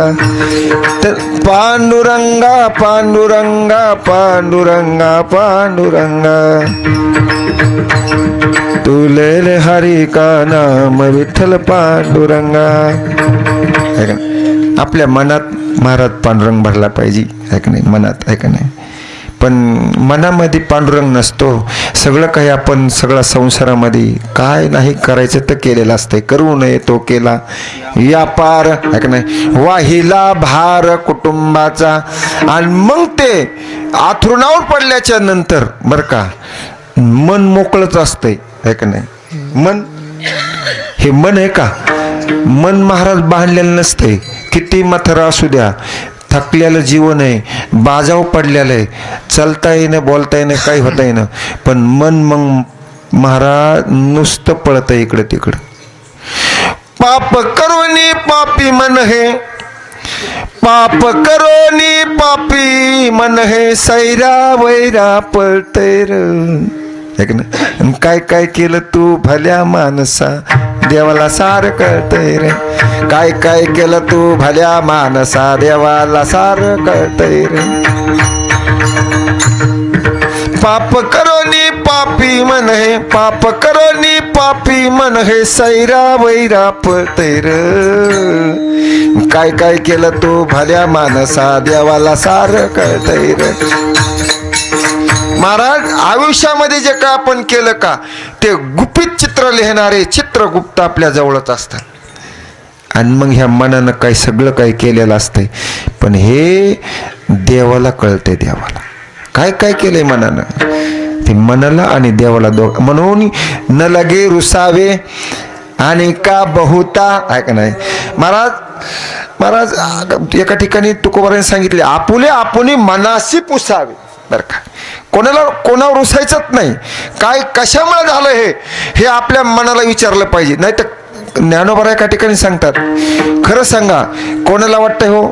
पांडुरंगा पांडुरंगा पांडुरंगा पांडुरंगा, तू ले हरी का नाम विठ्ठल पांडुरंगा. आपल्या मनात महाराज पांडुरंग भरला पाहिजे, ऐक नाही मनात, ऐक नाही पण मनामध्ये पांडुरंग नसतो. सगळं काही आपण सगळं संसारामध्ये काय नाही करायचं तर केलेलं असतंय, करू नये तो केला व्यापार, ऐक नाही वाहिला भार कुटुंबाचा. आणि मग ते आथरुणावर पडल्याच्या नंतर बरं का मन मोकळच असतंय, ऐक नाही मन हे मन आहे का, मन महाराज बांधलेलं नसतंय. किती माथरा असू द्या, थकलेलं जीवन आहे, बाजाव पडलेलं आहे, चालता येणं बोलता येणं काही होता येणं, पण मन मग महाराज नुसतं पळत आहे इकडे तिकडं. पाप करोनी पापी मन हे, पाप करोनी पापी मन हे, सैरा वैरा पळतय र, ऐक ना काय काय केलं तू भल्या माणसा, देवाला सार कळतय रे, काय काय केलं तू भल्या माणसा, देवाला सार कळतय रे. पाप करोनी पापी मन है, पाप करोनी पापी मन है, सैरा वैरा पतैर. काय काय केलं तू भल्या मानसा, देवाला सारं कळतंय रे. महाराज आयुष्यामध्ये जे का आपण केलं का ते गुपित चित्र लिहिणारे चित्रगुप्त आपल्या जवळच असतात. आणि मग ह्या मनानं काही सगळं काही केलेलं असतंय, पण हे देवाला कळतंय. देवाला काय काय केलंय मनानं, ते मनाला आणि देवाला म्हणून न लगे रुसावे आणि का बहुता. आहे का नाही महाराज? महाराज एका ठिकाणी तुकोबाराने सांगितले, आपुले आपुनी मनासी पुसावे. बरं का, कोणावर रुसायचंच नाही. काय कशामुळे झालं हे आपल्या मनाला विचारलं पाहिजे. नाही तर ज्ञानोबा एका ठिकाणी सांगतात, खरं सांगा कोणाला वाटतंय हो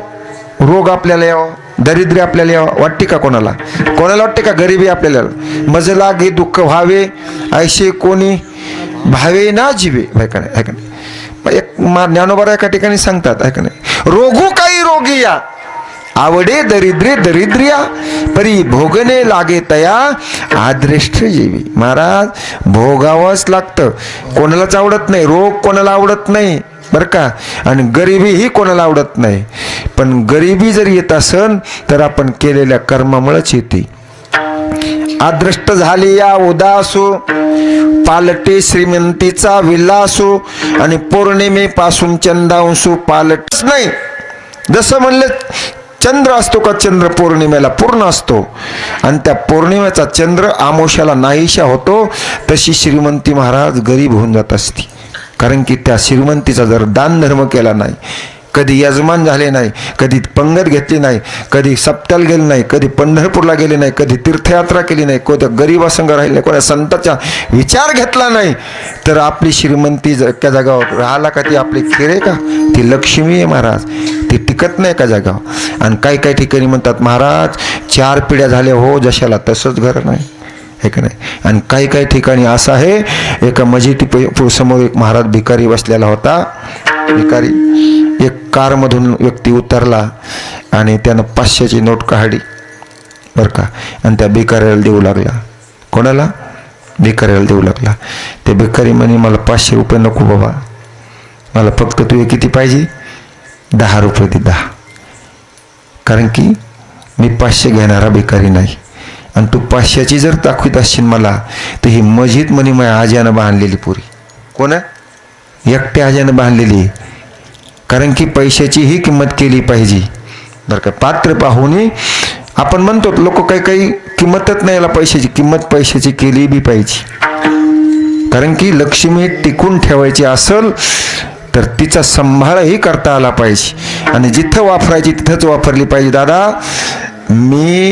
रोग आपल्याला यावं, दरिद्री आपल्याला यावं? वाटते का कोणाला? वाटते का गरिबी आपल्याला? मज लागे दुःख व्हावे, ऐशे कोणी भावे ना जीवे. ऐका नाही, एक ज्ञानोबा एका ठिकाणी सांगतात, ऐका नाही, रोगू काही रोगी या, आवडे दरिद्रे दरिद्रिया, परी भोगणे लागे तया आद्रेष्ठ जीवी. महाराज भोगावंच लागतं. कोणालाच आवडत नाही रोग, कोणाला आवडत नाही बरं का, आणि गरिबी ही कोणाला आवडत नाही. पण गरिबी जर येत असेल तर आपण केलेल्या कर्मामुळेच येते. आद्रष्ट झाली या उदासू, पालटे श्रीमंतीचा विलासू, आणि पौर्णिमेपासून चंदांशू पालटच नाही. जसं म्हणले चंद्र असतो का, चंद्र पौर्णिमेला पूर्ण असतो आणि त्या पौर्णिमेचा चंद्र आमोशाला नाहीशा होतो, तशी श्रीमंती महाराज गरीब होऊन जात असती. कारण की त्या श्रीमंतीचा जर दान धर्म केला नाही, कधी यजमान झाले नाही, कधी पंगत घेतली नाही, कधी सप्त्याला गेले नाही, कधी पंढरपूरला गेले नाही, कधी तीर्थयात्रा केली नाही, कोणत्या गरीबासंग राहिले, कोणत्या संतांचा विचार घेतला नाही, तर आपली श्रीमंती एका जागावर राहिला का ती आपली खेळ का? ती लक्ष्मी आहे महाराज, ती टिकत नाही एका जागावर. आणि काही काही ठिकाणी म्हणतात महाराज 4 पिढ्या झाल्या हो जशाला तसंच घर नाही, हे का नाही. आणि काही काही ठिकाणी असं आहे, एका मस्जिदी समोर एक महाराज भिकारी बसलेला होता. भिकारी एक कारमधून व्यक्ती उतरला आणि त्यानं 500ची नोट काढली बरं का, आणि त्या भिकाऱ्याला देऊ लागला. कोणाला? भिकाऱ्याला देऊ लागला. ते भिकारी म्हणे मला 500 रुपये नको बाबा, मला फक्त तुझे किती पाहिजे? 10 रुपये दे, 10. कारण की मी 500 घेणारा भिकारी नाही, आणि तू 500ची जर दाखवित असशील मला तर ही मस्जिद म्हणे माझ्या आज्यानं बांधलेली पुरी. कोण? एकट्या आज्यानं बांधलेली. कारण की पैशाची ही किंमत केली पाहिजे बरं का. पात्र पाहुणे आपण म्हणतो, लोक काही काही किंमतच नाही याला पैशाची, किंमत पैशाची केली बी पाहिजे. कारण की लक्ष्मी टिकून ठेवायची असेल तर तिचा सांभाळही करता आला पाहिजे, आणि जिथं वापरायची तिथंच वापरली पाहिजे. दादा मी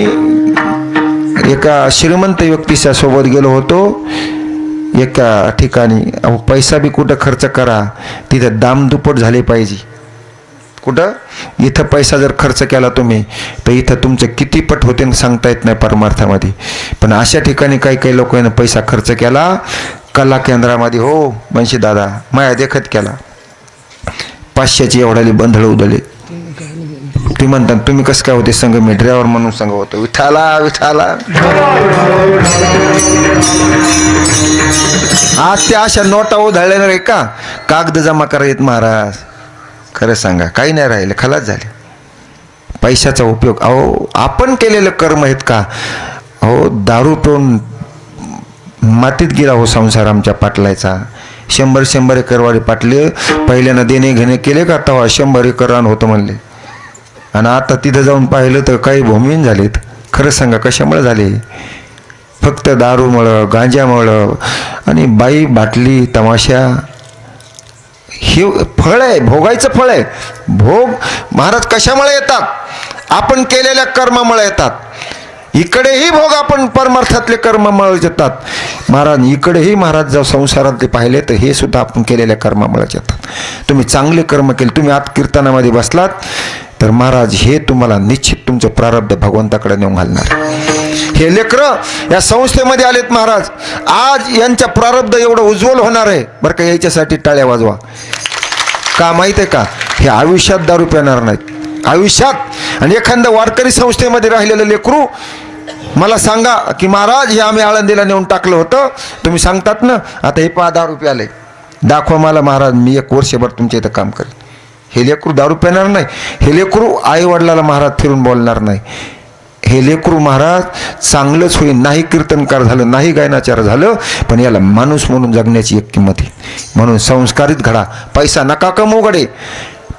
एका श्रीमंत व्यक्तीच्या सोबत गेलो होतो एका ठिकाणी. अहो पैसा बी कुठं खर्च करा तिथं दामदुप्पट झाले पाहिजे. कुठं? इथं पैसा जर खर्च केला तुम्ही तर इथं तुमचं किती पट होते सांगता येत नाही परमार्थामध्ये. पण अशा ठिकाणी काही काही लोकांनी पैसा खर्च केला कला केंद्रामध्ये. हो म्हणशी दादा माया देखत केला, 500ची एवढाली बंधळ उधळले. ती म्हणतात तुम्ही कसं काय होते संघ? मी ड्रायव्हर म्हणून संघ होतो. विठाला विठाला. आज त्या अशा नोटा उधळल्या रे का कागद जमा करायत महाराज? खरं सांगा काही नाही राहिले, खलास झाले. पैशाचा उपयोग अहो आपण केलेलं कर्म आहेत का? हो दारू पिऊन मातीत गेला हो संसार आमच्या पाटलायचा. 100 एकरवाडी पाटले पहिल्यानं देणे घेणे केले का तेव्हा 100 एकर रान होतं म्हणले, आणि आता तिथं जाऊन पाहिलं तर काही भूमिहीन झालेत. खरं सांगा कशामुळे झाले? फक्त दारूमुळं, गांजामुळं, आणि बाई बाटली तमाशा. हे फळ आहे, भोगायचं फळ आहे. भोग महाराज कशामुळे येतात? आपण केलेल्या कर्मामुळे येतात. इकडेही भोग आपण परमार्थातले कर्मामुळे येतात महाराज. इकडेही महाराज जर संसारातले पाहिले तर हे सुद्धा आपण केलेल्या कर्मामुळे येतात. तुम्ही चांगले कर्म केले, तुम्ही आत कीर्तनामध्ये बसलात तर महाराज हे तुम्हाला निश्चित तुमचं प्रारब्ध भगवंताकडे नेऊन घालणार. हे लेकरं या संस्थेमध्ये आलेत महाराज, आज यांच्या प्रारब्ध एवढं उज्ज्वल होणार आहे बरं का. याच्यासाठी टाळ्या वाजवा. का माहित आहे का? हे आयुष्यात दारू पिणार नाहीत आयुष्यात. आणि एखादं वारकरी संस्थेमध्ये राहिलेलं लेकरू मला सांगा की महाराज हे आम्ही आळंदीला नेऊन टाकलं होतं, तुम्ही सांगतात ना, आता हे 10 रुपये आले, दाखवा मला महाराज, मी 1 वर्षभर तुमच्या इथं काम करेन. हे लेकरू दारू पिणार नाही, हे लेकरू आई वडिलाला महाराज फिरून बोलणार नाही, हे लेकरू महाराज चांगलंच होईल. नाही कीर्तनकार झालं, नाही गायनाचार झालं, पण याला माणूस म्हणून जगण्याची एक किंमत आहे. म्हणून संस्कारित घडा. पैसा नका कमवू गडे,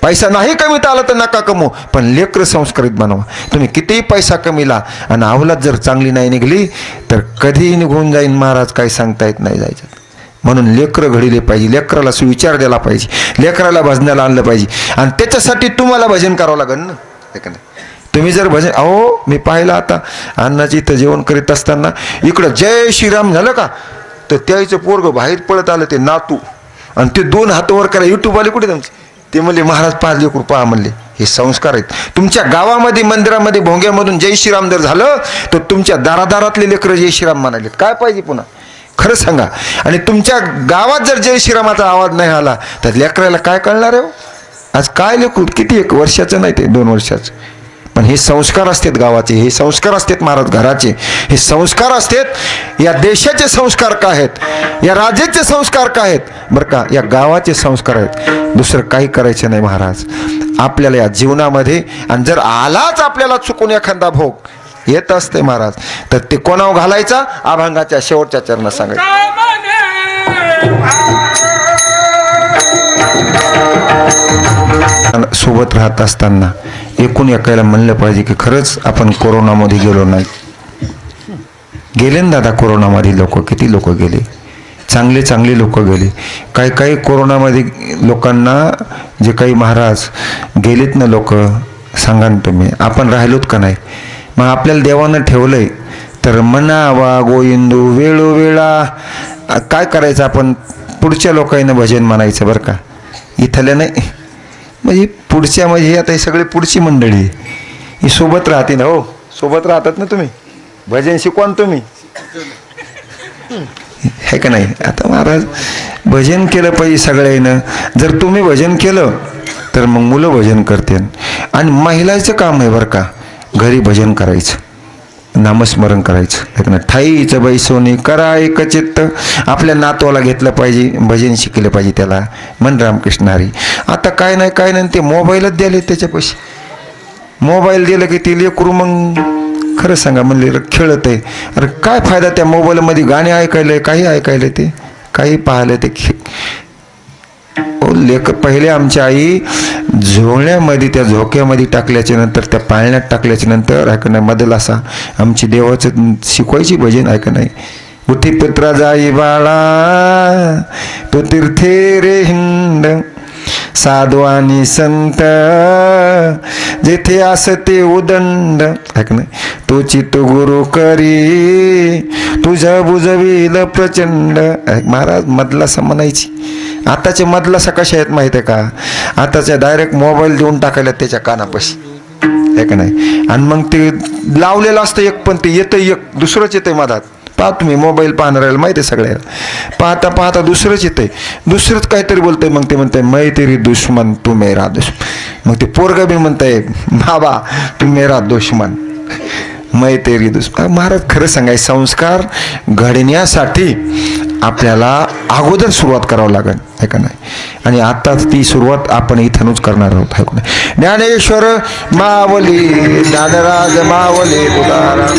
पैसा नाही कमीत आला तर नका कमवू, पण लेकरं संस्कारित बनवा. तुम्ही कितीही पैसा कमीला आणि अवलाद जर चांगली नाही निघली तर कधीही निघून जाईन महाराज, काही सांगता येत नाही जायचं. म्हणून लेकरं घडिले पाहिजे, लेकराला सुविचार द्यायला पाहिजे, लेकराला भजनाला आणलं पाहिजे. आणि त्याच्यासाठी तुम्हाला भजन करावं लागेल ना, का नाही? तुम्ही जर भजन, अहो मी पाहिलं आता अण्णाची इथं जेवण करीत असताना इकडं जय श्रीराम झालं का, तर त्याचं पोरग बाहेर पळत आलं, ते नातू, आणि ते 2 हात वर करा. युट्यूब आले कुठे तुमचे, ते म्हणले महाराज 5 लेकरू पहा म्हणले. हे संस्कार आहेत. तुमच्या गावामध्ये मंदिरामध्ये भोंग्यामधून जय श्रीराम जर झालं तर तुमच्या दारादारातले लेकरं जय श्रीराम म्हणालेत. काय पाहिजे पुन्हा, खरं सांगा. आणि तुमच्या गावात जर जय श्रीरामाचा आवाज नाही आला तर लेकराला काय कळणार आहे? आज काय लेकरू, किती 1 वर्षाचं नाही ते 2 वर्षाचं, पण हे संस्कार असतात गावाचे, हे संस्कार असतात महाराज घराचे, हे संस्कार असतात. या देशाचे संस्कार काय आहेत, या राज्याचे संस्कार काय आहेत बरं का, या गावाचे संस्कार आहेत. दुसरं काही करायचं नाही महाराज आपल्याला या जीवनामध्ये. आणि जर आलाच आपल्याला चुकून एखादा भोग येत असते महाराज, तर ते कोणावर घालायचा? अभंगाच्या शेवटच्या चरणात सांगायचं. सोबत राहत असताना एकूण एकायला म्हणलं पाहिजे की खरंच आपण कोरोनामध्ये गेलो नाही. गेले ना दादा कोरोनामध्ये लोक, किती लोक गेले, चांगले चांगले लोक गेले. काही कोरोनामध्ये लोकांना जे काही महाराज गेलेत ना लोक, सांगा ना तुम्ही, आपण राहिलोत का नाही? मग आपल्याला देवानं ठेवलंय तर म्हणावा गोविंदू वेळोवेळा. काय करायचं आपण? पुढच्या लोकांना भजन म्हणायचं बरं का, इथल्या नाही. म्हणजे पुढच्या, म्हणजे हे आता हे सगळे पुढची मंडळी ही सोबत राहते ना. हो सोबत राहतात ना तुम्ही, भजन शिकवा तुम्ही, आहे का नाही? आता महाराज भजन केलं पाहिजे सगळ्यांना. जर तुम्ही भजन केलं तर मग मुलं भजन करते. आणि महिलाचं काम आहे बरं का, घरी भजन करायचं, नामस्मरण करायचं, आहे ना. ठाईचं बैसोनी करा एक चित्त. आपल्या नातवाला घेतलं पाहिजे, भजन शिकलं पाहिजे त्याला, मन रामकृष्ण हरी. आता काय नाही ते मोबाईलच द्याले, त्याच्यापाशी मोबाईल दिलं की ते लेकरू मग खरं सांगा म्हणले खेळत आहे. अरे काय फायदा त्या मोबाईलमध्ये गाणे ऐकायला, काही ऐकायला, ते काही पाहिलं ते लेख. पहिले आमच्या आई झोळ्यामध्ये, त्या झोक्यामध्ये टाकल्याच्या नंतर, त्या पाळण्यात टाकल्याच्या नंतर ऐक नाही मधल असा आमची देवाचं शिकवायची भजन, ऐक नाही. उठी पुत्रा जाई बाळा तो तीर्थे रे हिंड, साधू आणि संत जेथे असते उदंड, ऐक नाही. तो चित्त गुरु करी तुझ्या बुजविल प्रचंड. महाराज मधलासा म्हणायची. आताचे मधलासा कशा आहेत माहिती आहे का? आताच्या डायरेक्ट मोबाईल देऊन टाकायला त्याच्या कानापाशी, आहे का नाही. आणि मग ते लावलेलं असतं एक, पण ते येतं एक दुसरंच येतंय मधात. पाहा तुम्ही मोबाईल पाहणाऱ्याला माहिती आहे सगळ्याला, पाहता पाहता दुसरंच येतंय, दुसरंच काहीतरी बोलतंय. मग ते म्हणतंय मै तेरी दुश्मन तू मेरा दुश्मन. मग ते पोरगा बी म्हणतंय बाबा तू मेरा दुश्मन, मै तेरी दुश्मन. महाराज खरं सांगाय, संस्कार घडण्यासाठी आपल्याला अगोदर सुरुवात करावं लागेल, आहे का नाही. आणि आता ती सुरुवात आपण इथूनच करणार आहोत, आहे का नाही. ज्ञानेश्वर मावली ज्ञानराज मावली तुकाराम.